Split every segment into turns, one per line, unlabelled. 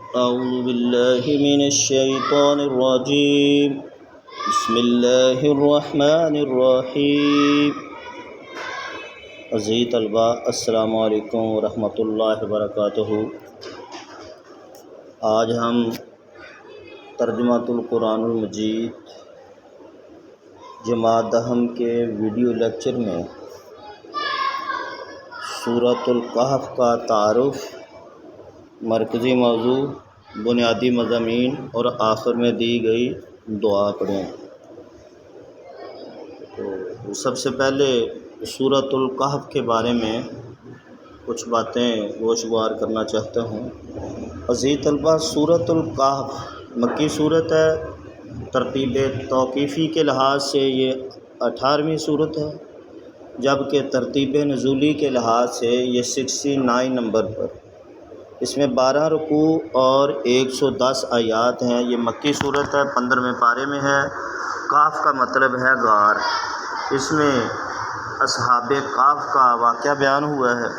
أعوذ بالله من الشيطان الرجيم. بسم الله الرحمن الرحیم. عزیز طلباء، السلام علیکم ورحمۃ اللہ وبرکاتہ. آج ہم ترجمۃ القرآن المجید جماعت دہم کے ویڈیو لیکچر میں سورۃ الکہف کا تعارف، مرکزی موضوع، بنیادی مضامین اور آخر میں دی گئی دعا پڑھیں. تو سب سے پہلے سورۃ الکہف کے بارے میں کچھ باتیں گوشوار کرنا چاہتا ہوں. عزیز طلباء، سورۃ الکہف مکی صورت ہے. ترتیب توقیفی کے لحاظ سے یہ 18ویں صورت ہے، جبکہ ترتیب نزولی کے لحاظ سے یہ 69 نمبر پر. اس میں 12 رکوع اور 110 آیات ہیں. یہ مکی صورت ہے، 15ویں پارے میں ہے. کاف کا مطلب ہے غار. اس میں اصحاب کاف کا واقعہ بیان ہوا ہے،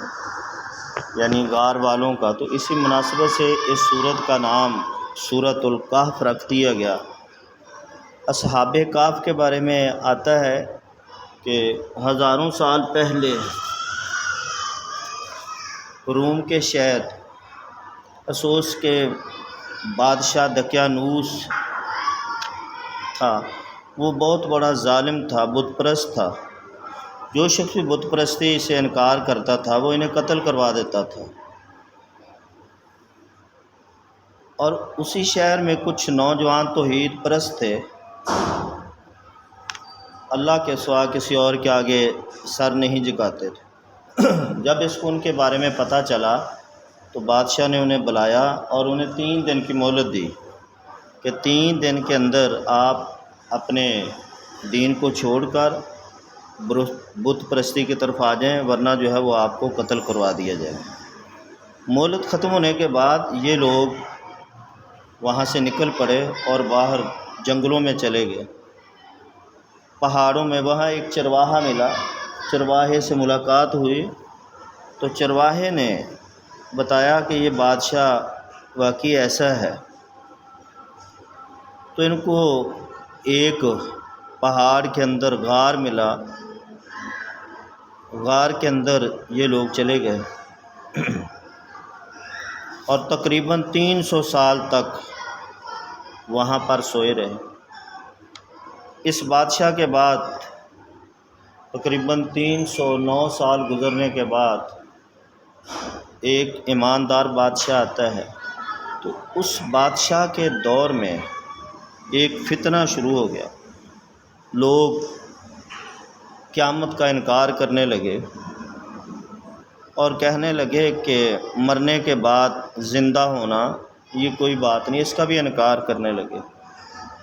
یعنی غار والوں کا. تو اسی مناسبت سے اس صورت کا نام سورۃ الکہف رکھ دیا گیا. اصحاب کاف کے بارے میں آتا ہے کہ ہزاروں سال پہلے روم کے شہر اسوس کے بادشاہ دقیانوس تھا. وہ بہت بڑا ظالم تھا، بت پرست تھا. جو شخص بھی بت پرستی سے انکار کرتا تھا وہ انہیں قتل کروا دیتا تھا. اور اسی شہر میں کچھ نوجوان توحید پرست تھے، اللہ کے سوا کسی اور کے آگے سر نہیں جھکاتے تھے. جب اس کو ان کے بارے میں پتہ چلا تو بادشاہ نے انہیں بلایا اور انہیں 3 دن کی مہلت دی کہ 3 دن کے اندر آپ اپنے دین کو چھوڑ کر بت پرستی کی طرف آ جائیں، ورنہ جو ہے وہ آپ کو قتل کروا دیا جائے. مہلت ختم ہونے کے بعد یہ لوگ وہاں سے نکل پڑے اور باہر جنگلوں میں چلے گئے. پہاڑوں میں وہاں ایک چرواہا ملا. چرواہے سے ملاقات ہوئی تو چرواہے نے بتایا کہ یہ بادشاہ واقعی ایسا ہے. تو ان کو ایک پہاڑ کے اندر غار ملا. غار کے اندر یہ لوگ چلے گئے اور تقریباً 300 سال تک وہاں پر سوئے رہے. اس بادشاہ کے بعد تقریباً 309 سال گزرنے کے بعد ایک ایماندار بادشاہ آتا ہے. تو اس بادشاہ کے دور میں ایک فتنہ شروع ہو گیا. لوگ قیامت کا انکار کرنے لگے اور کہنے لگے کہ مرنے کے بعد زندہ ہونا یہ کوئی بات نہیں، اس کا بھی انکار کرنے لگے.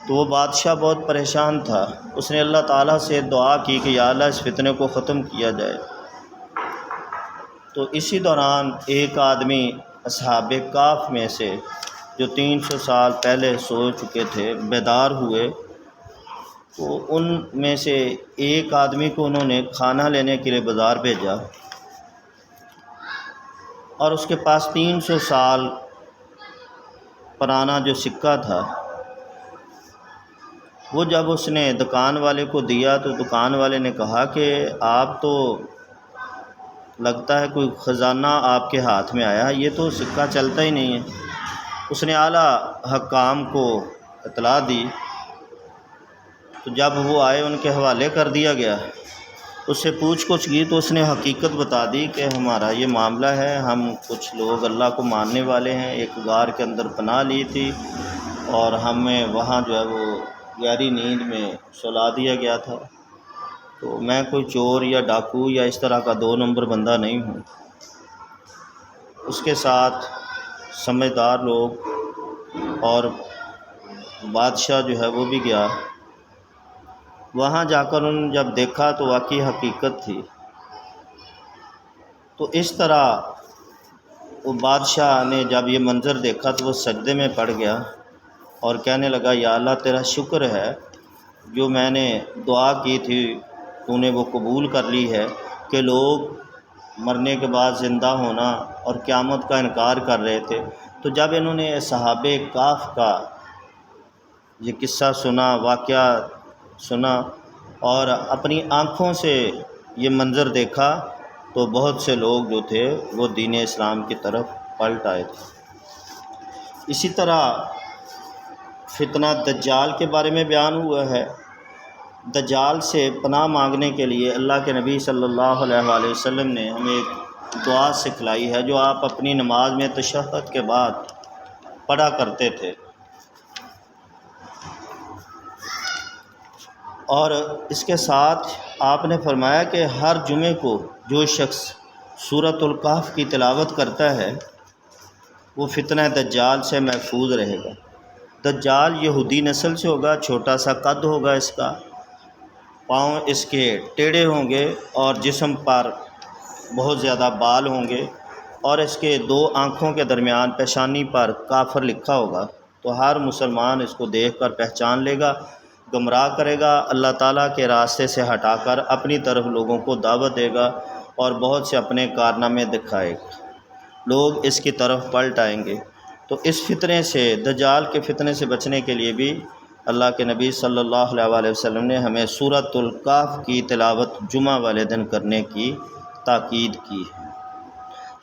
تو وہ بادشاہ بہت پریشان تھا. اس نے اللہ تعالیٰ سے دعا کی کہ یا اللہ اس فتنے کو ختم کیا جائے. تو اسی دوران ایک آدمی اصحاب کاف میں سے جو 300 سال پہلے سو چکے تھے بیدار ہوئے. تو ان میں سے ایک آدمی کو انہوں نے کھانا لینے کے لیے بازار بھیجا اور اس کے پاس 300 سال پرانا جو سکہ تھا وہ جب اس نے دکان والے کو دیا تو دکان والے نے کہا کہ آپ تو لگتا ہے کوئی خزانہ آپ کے ہاتھ میں آیا، یہ تو سکہ چلتا ہی نہیں ہے. اس نے اعلیٰ حکام کو اطلاع دی. تو جب وہ آئے ان کے حوالے کر دیا گیا. اس سے پوچھ گچھ کی تو اس نے حقیقت بتا دی کہ ہمارا یہ معاملہ ہے، ہم کچھ لوگ اللہ کو ماننے والے ہیں، ایک غار کے اندر پناہ لی تھی اور ہمیں وہاں جو ہے وہ گہری نیند میں سلا دیا گیا تھا. تو میں کوئی چور یا ڈاکو یا اس طرح کا 2 نمبر بندہ نہیں ہوں. اس کے ساتھ سمجھدار لوگ اور بادشاہ جو ہے وہ بھی گیا. وہاں جا کر انہوں نے جب دیکھا تو واقعی حقیقت تھی. تو اس طرح وہ بادشاہ نے جب یہ منظر دیکھا تو وہ سجدے میں پڑ گیا اور کہنے لگا یا اللہ تیرا شکر ہے جو میں نے دعا کی تھی تو نے وہ قبول کر لی ہے کہ لوگ مرنے کے بعد زندہ ہونا اور قیامت کا انکار کر رہے تھے تو جب انہوں نے صحابہ کہف کا یہ قصہ سنا، واقعہ سنا اور اپنی آنکھوں سے یہ منظر دیکھا تو بہت سے لوگ جو تھے وہ دین اسلام کی طرف پلٹ آئے تھے۔ اسی طرح فتنہ دجال کے بارے میں بیان ہوا ہے۔ دجال سے پناہ مانگنے کے لیے اللہ کے نبی صلی اللہ علیہ وآلہ وسلم نے ہمیں ایک دعا سکھلائی ہے جو آپ اپنی نماز میں تشہد کے بعد پڑھا کرتے تھے، اور اس کے ساتھ آپ نے فرمایا کہ ہر جمعے کو جو شخص سورۃ الکہف کی تلاوت کرتا ہے وہ فتنہ دجال سے محفوظ رہے گا۔ دجال یہودی نسل سے ہوگا، چھوٹا سا قد ہوگا اس کا، پاؤں اس کے ٹیڑھے ہوں گے اور جسم پر بہت زیادہ بال ہوں گے، اور اس کے 2 آنکھوں کے درمیان پیشانی پر کافر لکھا ہوگا۔ تو ہر مسلمان اس کو دیکھ کر پہچان لے گا، گمراہ کرے گا، اللہ تعالیٰ کے راستے سے ہٹا کر اپنی طرف لوگوں کو دعوت دے گا اور بہت سے اپنے کارنامے دکھائے گا، لوگ اس کی طرف پلٹ آئیں گے۔ تو اس فتنے سے، دجال کے فتنے سے بچنے کے لیے بھی اللہ کے نبی صلی اللہ علیہ وآلہ وسلم نے ہمیں سورۃ الکہف کی تلاوت جمعہ والے دن کرنے کی تاکید کی ہے۔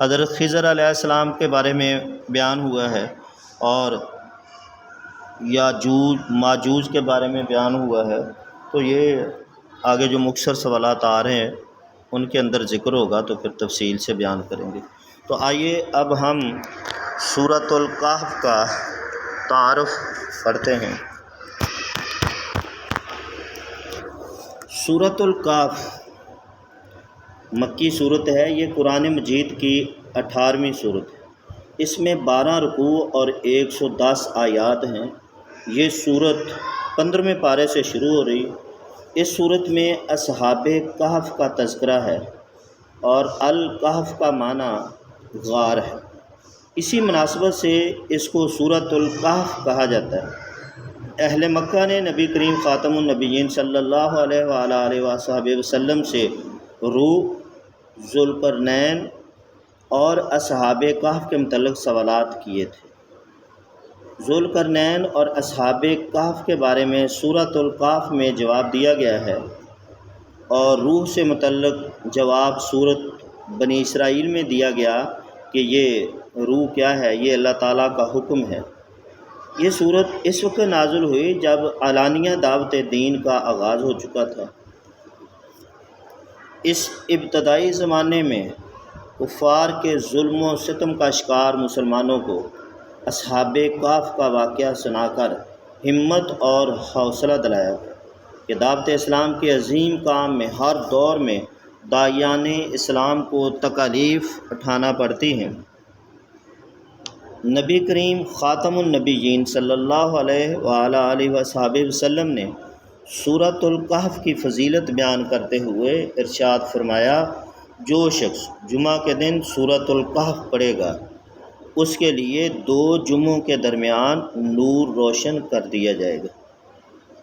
حضرت خضر علیہ السلام کے بارے میں بیان ہوا ہے، اور یاجوج ماجوج کے بارے میں بیان ہوا ہے۔ تو یہ آگے جو مختصر سوالات آ رہے ہیں ان کے اندر ذکر ہوگا تو پھر تفصیل سے بیان کریں گے۔ تو آئیے اب ہم سورۃ الکہف کا تعارف پڑھتے ہیں۔ سورۃ الکہف مکی صورت ہے، یہ قرآن مجید کی 18ویں صورت ہے۔ اس میں 12 رکوع اور 110 آیات ہیں۔ یہ صورت 15ویں پارے سے شروع ہو رہی۔ اس صورت میں اصحاب کہف کا تذکرہ ہے، اور الکہف کا معنی غار ہے۔ اسی مناسبت سے اس کو سورۃ الکہف کہا جاتا ہے۔ اہل مکہ نے نبی کریم خاتم النبیین صلی اللہ علیہ وآلہ وصحبہ وسلم سے روح، ذوالقرنین اور اصحاب کہف کے متعلق سوالات کیے تھے۔ ذوالقرنین اور اصحاب کہف کے بارے میں سورۃ الکہف میں جواب دیا گیا ہے، اور روح سے متعلق جواب سورۃ بنی اسرائیل میں دیا گیا کہ یہ روح کیا ہے، یہ اللہ تعالیٰ کا حکم ہے۔ یہ صورت اس وقت نازل ہوئی جب علانیہ دعوت دین کا آغاز ہو چکا تھا۔ اس ابتدائی زمانے میں کفار کے ظلم و ستم کا شکار مسلمانوں کو اصحاب کہف کا واقعہ سنا کر ہمت اور حوصلہ دلایا کہ دعوت اسلام کے عظیم کام میں ہر دور میں داعیان اسلام کو تکالیف اٹھانا پڑتی ہیں۔ نبی کریم خاتم النبیین صلی اللہ علیہ وآلہ وصحبہ وسلم نے سورۃ الکہف کی فضیلت بیان کرتے ہوئے ارشاد فرمایا، جو شخص جمعہ کے دن سورۃ الکہف پڑھے گا اس کے لیے 2 جمعوں کے درمیان نور روشن کر دیا جائے گا۔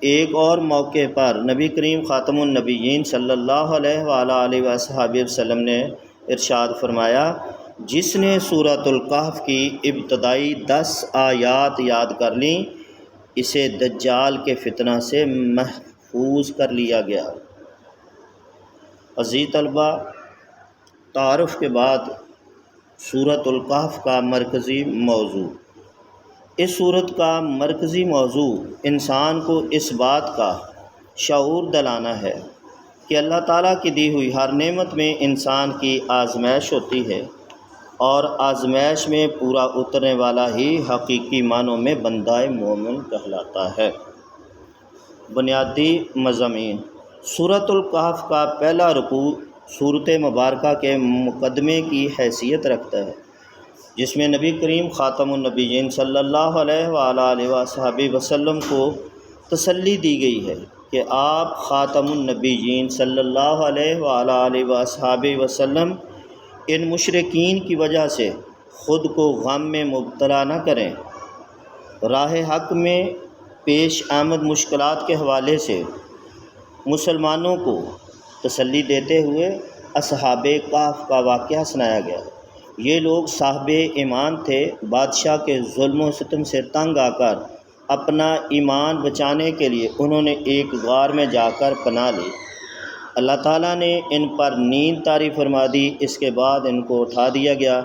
ایک اور موقع پر نبی کریم خاتم النبیین صلی اللہ علیہ وآلہ وصحبہ وسلم نے ارشاد فرمایا، جس نے سورۃ الکہف کی ابتدائی 10 آیات یاد کر لیں اسے دجال کے فتنہ سے محفوظ کر لیا گیا۔ عزیز طلبہ، تعارف کے بعد سورۃ الکہف کا مرکزی موضوع۔ اس سورت کا مرکزی موضوع انسان کو اس بات کا شعور دلانا ہے کہ اللہ تعالیٰ کی دی ہوئی ہر نعمت میں انسان کی آزمائش ہوتی ہے، اور آزمائش میں پورا اترنے والا ہی حقیقی معنوں میں بندہ مومن کہلاتا ہے۔ بنیادی مضامین۔ سورۃ الکہف کا پہلا رکوع سورۃ مبارکہ کے مقدمے کی حیثیت رکھتا ہے، جس میں نبی کریم خاتم النبیین صلی اللہ علیہ وآلہ وصحبہ وسلم کو تسلی دی گئی ہے کہ آپ خاتم النبیین صلی اللہ علیہ وآلہ وصحبہ وسلم ان مشرکین کی وجہ سے خود کو غم میں مبتلا نہ کریں۔ راہ حق میں پیش آمد مشکلات کے حوالے سے مسلمانوں کو تسلی دیتے ہوئے اصحاب کہف کا واقعہ سنایا گیا۔ یہ لوگ صاحب ایمان تھے، بادشاہ کے ظلم و ستم سے تنگ آ کر اپنا ایمان بچانے کے لیے انہوں نے ایک غار میں جا کر پناہ لی۔ اللہ تعالیٰ نے ان پر نیند طاری فرما دی، اس کے بعد ان کو اٹھا دیا گیا۔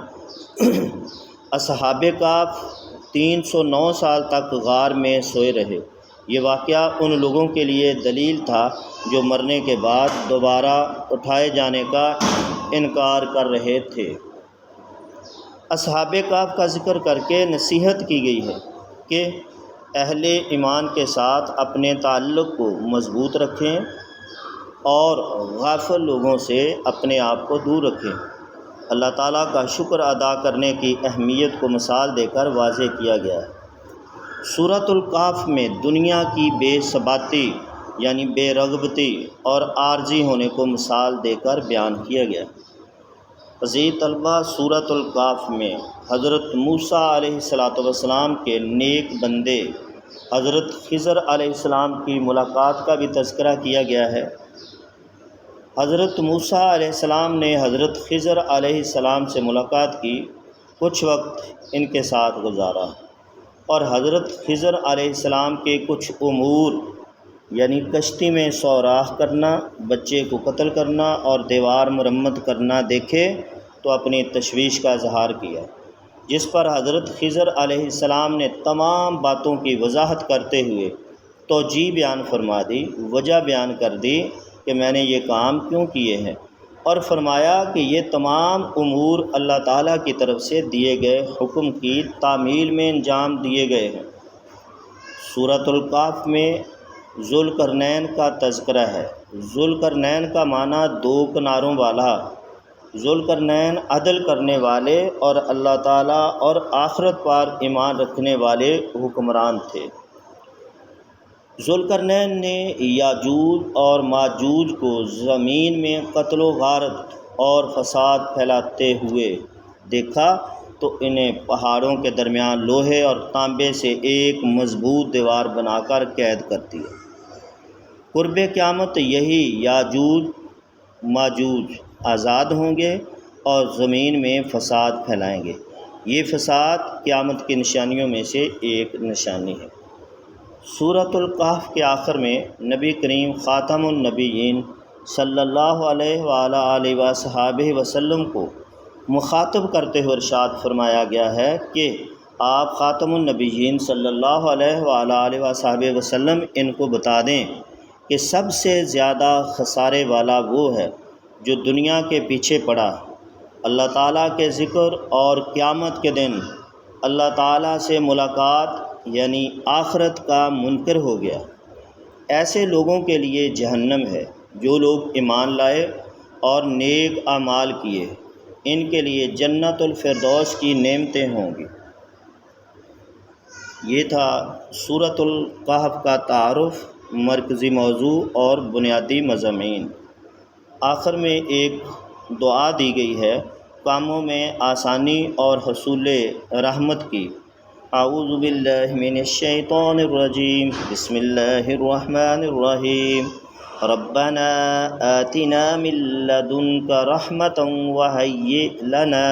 اصحاب کہف 309 سال تک غار میں سوئے رہے۔ یہ واقعہ ان لوگوں کے لیے دلیل تھا جو مرنے کے بعد دوبارہ اٹھائے جانے کا انکار کر رہے تھے۔ اصحاب کہف کا ذکر کر کے نصیحت کی گئی ہے کہ اہل ایمان کے ساتھ اپنے تعلق کو مضبوط رکھیں اور غافل لوگوں سے اپنے آپ کو دور رکھیں۔ اللہ تعالیٰ کا شکر ادا کرنے کی اہمیت کو مثال دے کر واضح کیا گیا ہے۔ سورۃ الکہف میں دنیا کی بے ثباتی یعنی بے رغبتی اور عارضی ہونے کو مثال دے کر بیان کیا گیا۔ عزیز طلبہ، سورۃ الکہف میں حضرت موسیٰ علیہ السلام کے نیک بندے حضرت خضر علیہ السلام کی ملاقات کا بھی تذکرہ کیا گیا ہے۔ حضرت موسیٰ علیہ السلام نے حضرت خضر علیہ السلام سے ملاقات کی، کچھ وقت ان کے ساتھ گزارا اور حضرت خضر علیہ السلام کے کچھ امور یعنی کشتی میں سوراخ کرنا، بچے کو قتل کرنا اور دیوار مرمت کرنا دیکھے تو اپنی تشویش کا اظہار کیا، جس پر حضرت خضر علیہ السلام نے تمام باتوں کی وضاحت کرتے ہوئے توجیہ بیان فرما دی، وجہ بیان کر دی کہ میں نے یہ کام کیوں کیے ہیں، اور فرمایا کہ یہ تمام امور اللہ تعالیٰ کی طرف سے دیے گئے حکم کی تعمیل میں انجام دیے گئے ہیں۔ سورۃ الکہف میں ذوالقرنین کا تذکرہ ہے۔ ذوالقرنین کا معنی دو کناروں والا۔ ذوالقرنین عدل کرنے والے اور اللہ تعالیٰ اور آخرت پر ایمان رکھنے والے حکمران تھے۔ ذوالقرنین نے یاجوج اور ماجوج کو زمین میں قتل و غارت اور فساد پھیلاتے ہوئے دیکھا تو انہیں پہاڑوں کے درمیان لوہے اور تانبے سے ایک مضبوط دیوار بنا کر قید کر دیا۔ قرب قیامت یہی یاجوج ماجوج آزاد ہوں گے اور زمین میں فساد پھیلائیں گے۔ یہ فساد قیامت کی نشانیوں میں سے ایک نشانی ہے۔ سورۃ الکہف کے آخر میں نبی کریم خاتم النبیین صلی اللہ علیہ وآلہ وصحبہ وسلم کو مخاطب کرتے ہوئے ارشاد فرمایا گیا ہے کہ آپ خاتم النبیین صلی اللہ علیہ وآلہ وصحبہ وسلم ان کو بتا دیں کہ سب سے زیادہ خسارے والا وہ ہے جو دنیا کے پیچھے پڑا، اللہ تعالیٰ کے ذکر اور قیامت کے دن اللہ تعالیٰ سے ملاقات یعنی آخرت کا منکر ہو گیا۔ ایسے لوگوں کے لیے جہنم ہے۔ جو لوگ ایمان لائے اور نیک اعمال کیے ان کے لیے جنت الفردوس کی نعمتیں ہوں گی۔ یہ تھا سورۃ الکہف کا تعارف، مرکزی موضوع اور بنیادی مضامین۔ آخر میں ایک دعا دی گئی ہے کاموں میں آسانی اور حصول رحمت کی۔ اعوذ باللہ من الشیطان الرجیم، بسم اللہ الرحمن الرحیم، ربنا آتنا من لدنک رحمتا وہیئ لنا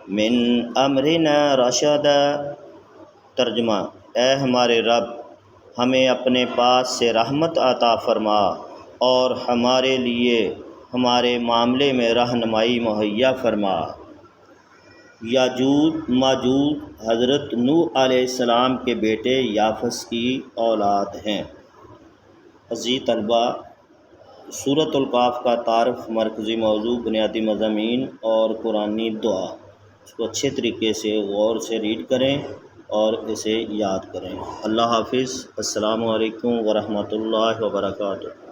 من امرنا رشدا۔ ترجمہ: اے ہمارے رب، ہمیں اپنے پاس سے رحمت عطا فرما اور ہمارے لیے ہمارے معاملے میں رہنمائی مہیا فرما۔ یاجوج ماجوج حضرت نوح علیہ السلام کے بیٹے یافس کی اولاد ہیں۔ عزیز طلبہ، سورۃ الکہف کا تعارف، مرکزی موضوع، بنیادی مضامین اور قرآنی دعا، اس کو اچھے طریقے سے غور سے ریڈ کریں اور اسے یاد کریں۔ اللہ حافظ۔ السلام علیکم ورحمۃ اللہ وبرکاتہ۔